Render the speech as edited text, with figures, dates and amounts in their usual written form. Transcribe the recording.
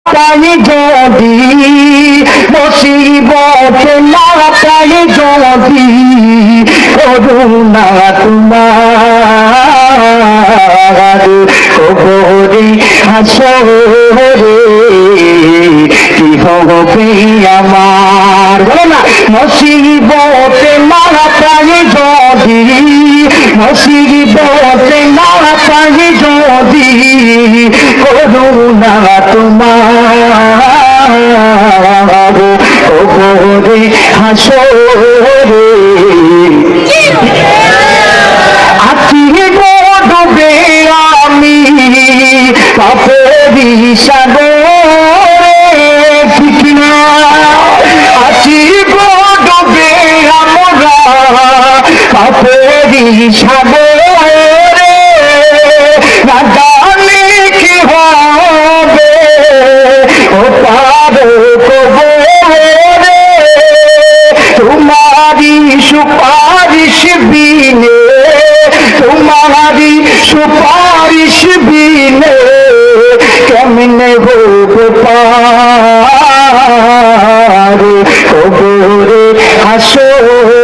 পাই যদি মুসিবতে না পাই যদি করুণা তোমার কবরে হাসরে কি হবে আমার বলো না মুসিবতে না পাই যদি মুসিবতে না পাই যদি করুণা তোমার কবরে হাসরে আছি ডুবে আমি পাপেরি সাগরে ঠিক না আছি ডুবে আমরা পাপেরি সাগরে না জানি কি হবে ও পারে কবরে তোমারি সুপারিশ বিনে তোমারি সুপারিশ বিনে কেমনে হবে পার কবরে হাসরে